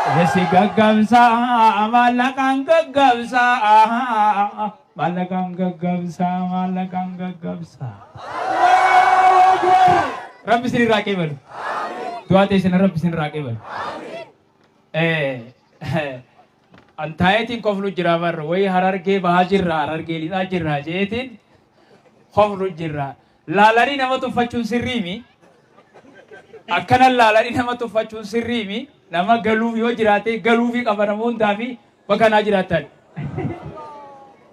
Esi gaggabsa maallaqaan gaggabsa maallaqaan gaggabsa maallaqaan gaggabsa. Rabbi isin irraa qeebalu. Du'aa teessan Rabbi isin irraa qeebalu. Antaayetiin koflu jira barra wayi harargee bahaa jirra harargee lixaa jirra jeetiin koflu jirra. Laalanii nama tuffachuun sirriimi. Akkana laalanii nama tuffachuun sirriimi. Nama galuuf yoo jiraate galuufi qaba namoonni taafi bakka naa jiraatan.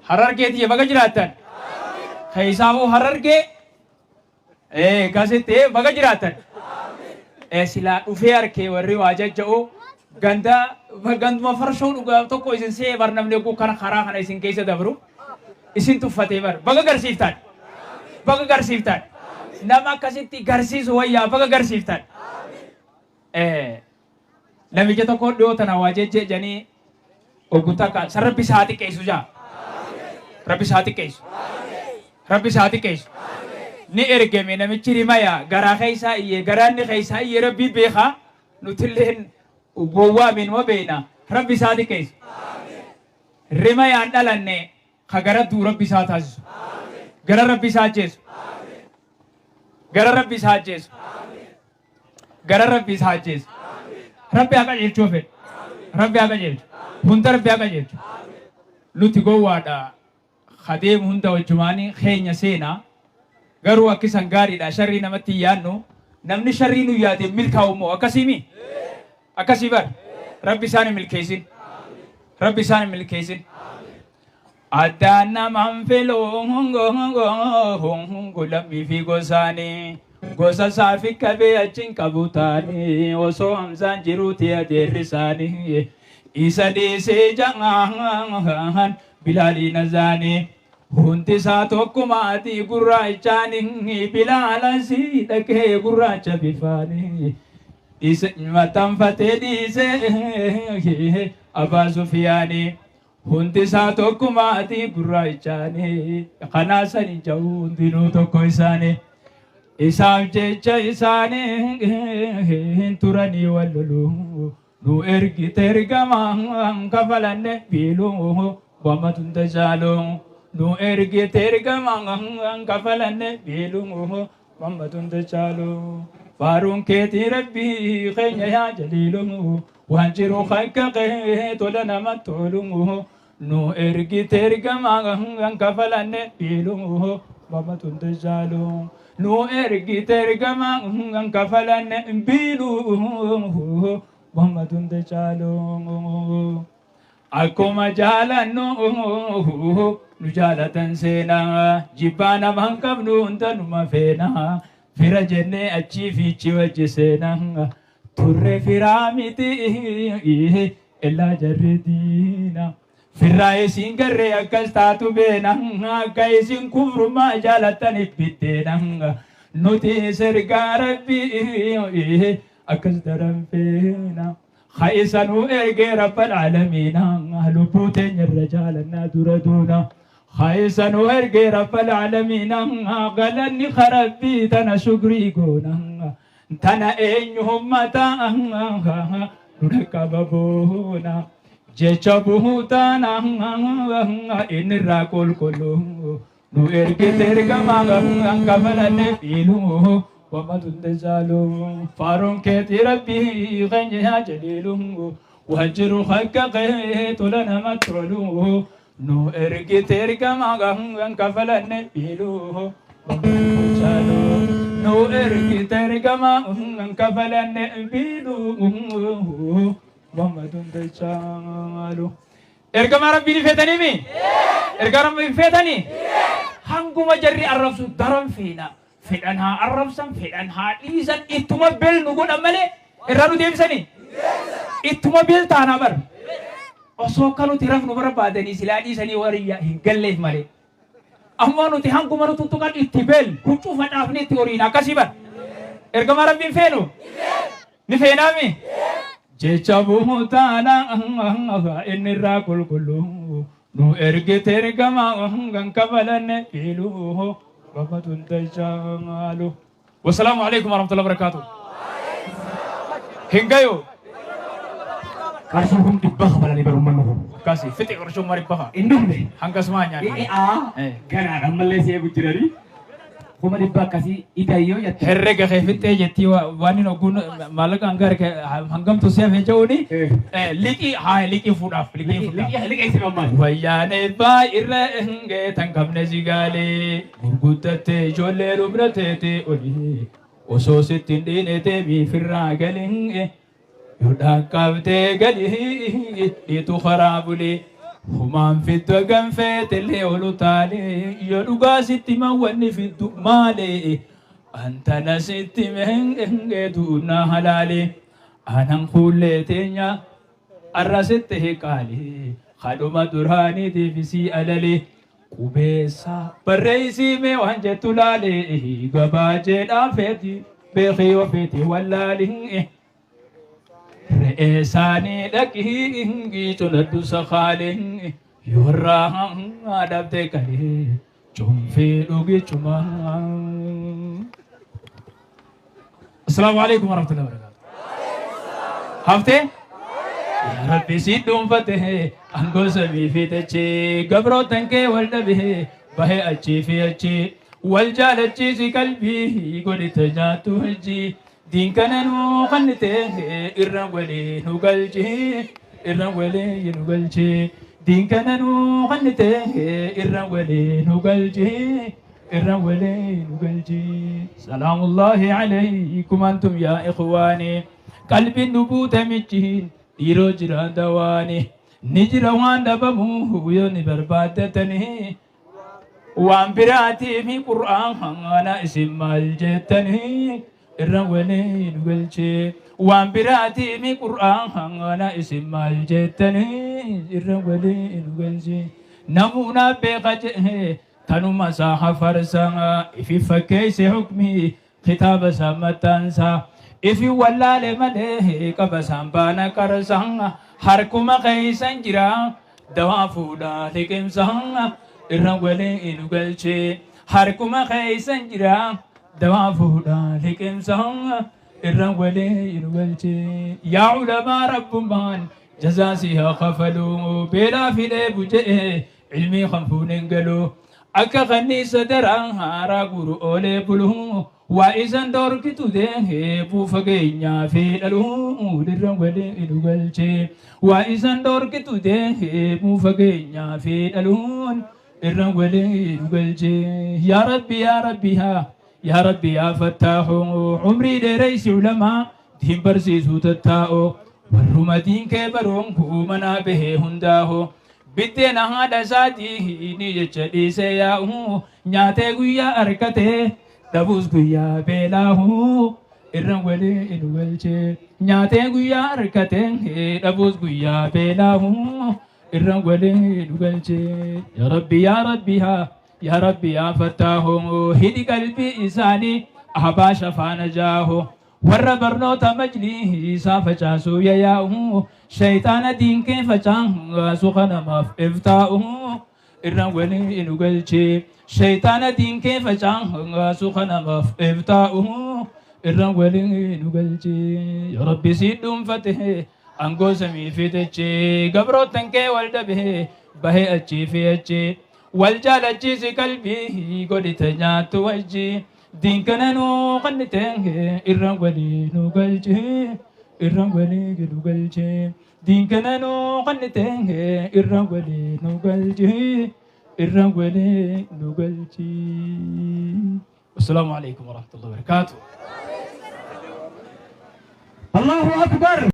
Harargeetii bakka jiraatan. Keessaamoo harargee kasitti bakka jiraatan. Silaa dhufee harkee warri waa jajja'oo ganduma farshoo dhugaa tokko isin see barnamne kuu kana karaa kana isin keessa dabru isin tuffatee bar bakka garsiiftan. Bakka garsiiftan. Nama akkasitti garsiisu wayyaa bakka garsiiftan. Namicha tokko dhiyootan waa jejjejanii oguutaa san Rabbi isaa xiqqeessu jaa. Rabbi isaa xiqqeessu. Rabbi isaa xiqqeessu. Ni ergame namichi rimaya garaa keessaa iyyee garaanni keessaa iyyee Rabbi beekaa nutilleen gowwaa minuma beena Rabbi isaa xiqqeessu. Rimayaan dhalanne ka gara duu Rabbi isaa taasisu. Gara Rabbi isaa ajjeesu. Gara Rabbi isaa ajjeesu. Gara Rabbi isaa ajjeesu. Rabbi haa qajeelchuu fedhe. Rabbi haa qajeelchu. Hunda Rabbi haa qajeelchu. Nuti gowwaadha. Kadeemu hunda wajjumaanii keenya seenaa. Garuu akkisan gaariidha. Sharrii namatti yaadnu. Namni sharrii nu yaade milkaa'u immoo akkasiimi. Akkasii bar. Rabbi isaan hin milkeessin. Rabbi isaan hin milkeessin. Addaan namaan filoo hongo lammii fi gosaanii. Gosa saafi qabee achiin qabu taanii osoo hamsaan jiruuti adeerrisaanii isa dhiisee ja'aan bilaalii nazaanii hundi isaa tokkumaatii gurraachaanii bilaalasii dhaqee gurraacha bifaanii isa maxxanfatee dhiisee Abaa Sufiyaanii hundi isaa tokkumaatii gurraachaanii kanaa sanii ja'uu hundinuu tokko isaanii. Isaaf jecha isaanii turanii wal loluu nu ergite ergamaan kafalanne biiluu wama tunda jaaluu nu ergite ergamaan kafalanne biiluu wama tunda jaaluu faaruun keetii Rabbii keenya yaa jaliiluu waan jiru akka qee tola nama toluu nu ergite ergamaan kafalanne biiluu wama tunda jaaluu. Nu ergite ergamaan kafalanne biiluu wama tunda jaaluu. Akkuma jaalannu nu jaalatan seenaa jibbaa nama hin qabnu hunda numa feenaa fira jennee achii fiichi wajji seenaa turre firaa miti illaa jarri diina. Firraa isin garree akkas taatu beena akka isin kufrumaa jaalataniif bitteena nuti sergaa Rabbii akkas daran feena kha'isanuu ergee Rabbal Aalamiina lubbuu teenya irra jaalannaa dura duuna kha'isanuu ergee Rabbal Aalamiina galanni Rabbii tana shukrii goona tana eenyu ummata nu dhaqqaba boona. Jecha buutana inirraa qulqulluu nu ergite ergamaan kafalanne biiluu wama tunda jaaluu faaruun keetii Rabbii keenya yaa jaliiluu waan jiru akka qee tola nama toluu nu ergite ergamaan kafalanne biiluu wama tunda jaaluu nu ergite ergamaan kafalanne biiluu wama tunda jaaluu. Ergama Rabbii feetanii mi? Ergama Rabbii feetanii? Hanguma jarri arrabsu daran feena. Fedhan haa arrabsan, fedhan haa dhiisan, ittuma bel nu godhan malee irraa nu deebisanii. Ittuma bel taanaa bar. Osoo akka nuti rafnu barbaadanii silaa dhiisanii wariyyaa hin galleef malee. Amma nuti hanguma nu tuttuqan itti bel huccuu fadhaafni itti horiin akkasii bar. Ergama Rabbiin feenu? Ni feenaa mi? Jecha buutana inirraa qulqulluu nu ergite ergamaan kafalanne biiluu wama tunda jaaluu. Wassalaamu alaikum warahmatullahi wabarakatuh. Hingayo. قرشهم تبخ ولا نبرم منهم كاسي فتي قرشو مري بها إنهم لي هنگس ما نيان كان أنا مللي سيبو جراري هم نبى كاسي إدايو يا herrega khefite jetti wani no gun malaka angar ke hangam to se fejoni liki ha liki fudaf لك أي سبب ما wayane ba irre nge tangamne zigale gurgutate jolle rubrate te oli oso sitindine te mi firra galin yoda kavte gali itu kharabuli human fit gam fet le olutale yoduga sitima wani fit male anta nasitti menge duna halale anan khulletenya arrasitte hikali khaduma durhani divisi alale kubesa barreisi me wanje tulale gabaje da feti bekhi wa feti wallali re'esani dakihi tuladu sakhalin yurraham adabte kali chumfi dugi chuma Assalamu alaikum warahmatullahi wabarakatuh hafte ya rabbi sidum fateh ango sabi fitache gabro tanke walda bihe bahe achi fi achi wal jalachi si kalbi godi tajatu haji din kananu khante irra wali nugalji din kananu khante irra wali nugalji سلام الله عليكم أنتم يا إخواني قلب النبوت مجين ديرو جرا دواني نجرا وان دبمو يوني بربادتني وان براتي في قرآن أنا اسم الجتني الرولي نقلشي وان براتي في قرآن أنا اسم الجتني الرولي نقلشي نمونا بقجه تنو مساحة فرسا إفي فكيس حكمي خطاب سامتانسا إفي ولا لمده كبسام بانا كرسان حركما خيسان جرا دوافودا لكمسان إرنولي إنوغلشي حركما خيسان جرا دوافودا لكمسان إرنولي إنوغلشي يا علماء ربمان جزاسيها خفلوا بلا في لبجئ علمي خنفون انقلوا akka kanisa darang hara guru ole bulu wa isan dor kitu de bu fagenya fe dalu dirang wale inugalche wa isan dor kitu de bu fagenya fe dalu dirang wale inugalche ya rabbi ya rabbi ya fattahu umri de rais ulama dim barsi sutattao warumadin ke barong ku mana behe hundaho biddena hada saati ni jecha se ya nyaate guyya arkate dabus guyya belahu irran wale inugalche nyaate guyya arkate dabus guyya belahu irran wale inugalche ya rabbi ya fattahu hidi qalbi isani ahba shafana jaho warra barnoota majlii isaa facaasu yaa'u shayxaana diinkee facaasu kanamaaf iftaa'u irraan walii inu galche shayxaana diinkee facaasu kanamaaf iftaa'u irraan walii inu galche yaa rabbi si dhuunfate angoo samii fiteche gabrootan kee wal dhabe bahee achii fi achii wal jaalachiisi qalbii godhite nyaattu wajjii din kananu qannitenge irran wali nugalche irran wali nugalche din kananu qannitenge irran wali nugalche irran wali nugalche assalamu alaikum warahmatullahi wabarakatuh الله أكبر